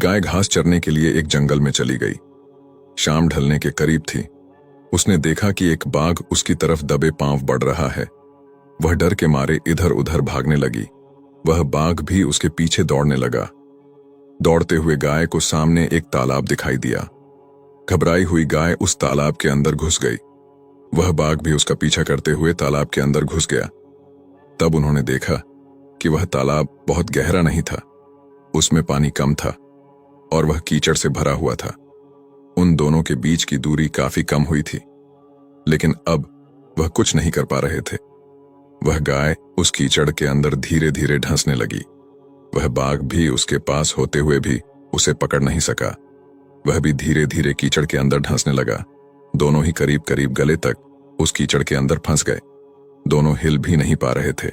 गाय घास चरने के लिए एक जंगल में चली गई। शाम ढलने के करीब थी। उसने देखा कि एक बाघ उसकी तरफ दबे पांव बढ़ रहा है। वह डर के मारे इधर उधर भागने लगी। वह बाघ भी उसके पीछे दौड़ने लगा। दौड़ते हुए गाय को सामने एक तालाब दिखाई दिया। घबराई हुई गाय उस तालाब के अंदर घुस गई। वह बाघ भी उसका पीछा करते हुए तालाब के अंदर घुस गया। तब उन्होंने देखा कि वह तालाब बहुत गहरा नहीं था, उसमें पानी कम था और वह कीचड़ से भरा हुआ था। उन दोनों के बीच की दूरी काफी कम हुई थी, लेकिन अब वह कुछ नहीं कर पा रहे थे। वह गाय उस कीचड़ के अंदर धीरे धीरे ढंसने लगी। वह बाघ भी उसके पास होते हुए भी उसे पकड़ नहीं सका। वह भी धीरे धीरे कीचड़ के अंदर ढंसने लगा। दोनों ही करीब करीब गले तक उस कीचड़ के अंदर फंस गए। दोनों हिल भी नहीं पा रहे थे।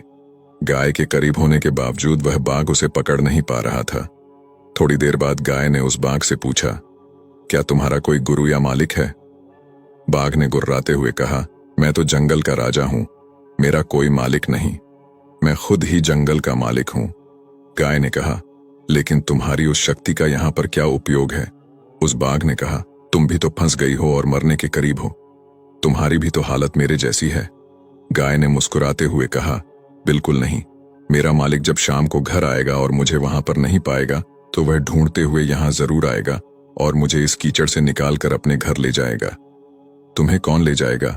गाय के करीब होने के बावजूद वह बाघ उसे पकड़ नहीं पा रहा था। थोड़ी देर बाद गाय ने उस बाघ से पूछा, क्या तुम्हारा कोई गुरु या मालिक है? बाघ ने गुर्राते हुए कहा, मैं तो जंगल का राजा हूं, मेरा कोई मालिक नहीं, मैं खुद ही जंगल का मालिक हूं। गाय ने कहा, लेकिन तुम्हारी उस शक्ति का यहां पर क्या उपयोग है? उस बाघ ने कहा, तुम भी तो फंस गई हो और मरने के करीब हो, तुम्हारी भी तो हालत मेरे जैसी है। गाय ने मुस्कुराते हुए कहा, बिल्कुल नहीं, मेरा मालिक जब शाम को घर आएगा और मुझे वहां पर नहीं पाएगा तो वह ढूंढते हुए यहां जरूर आएगा और मुझे इस कीचड़ से निकालकर अपने घर ले जाएगा। तुम्हें कौन ले जाएगा?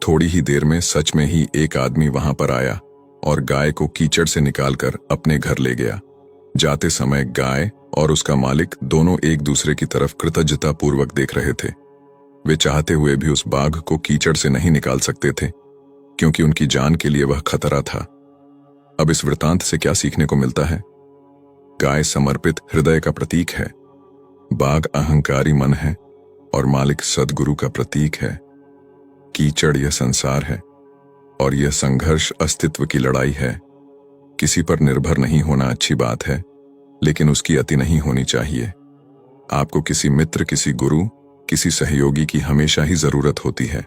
थोड़ी ही देर में सच में ही एक आदमी वहां पर आया और गाय को कीचड़ से निकालकर अपने घर ले गया। जाते समय गाय और उसका मालिक दोनों एक दूसरे की तरफ कृतज्ञता पूर्वक देख रहे थे। वे चाहते हुए भी उस बाघ को कीचड़ से नहीं निकाल सकते थे, क्योंकि उनकी जान के लिए वह खतरा था। अब इस वृतांत से क्या सीखने को मिलता है? गाय समर्पित हृदय का प्रतीक है, बाघ अहंकारी मन है और मालिक सद्गुरु का प्रतीक है। कीचड़ यह संसार है और यह संघर्ष अस्तित्व की लड़ाई है। किसी पर निर्भर नहीं होना अच्छी बात है, लेकिन उसकी अति नहीं होनी चाहिए। आपको किसी मित्र, किसी गुरु, किसी सहयोगी की हमेशा ही जरूरत होती है।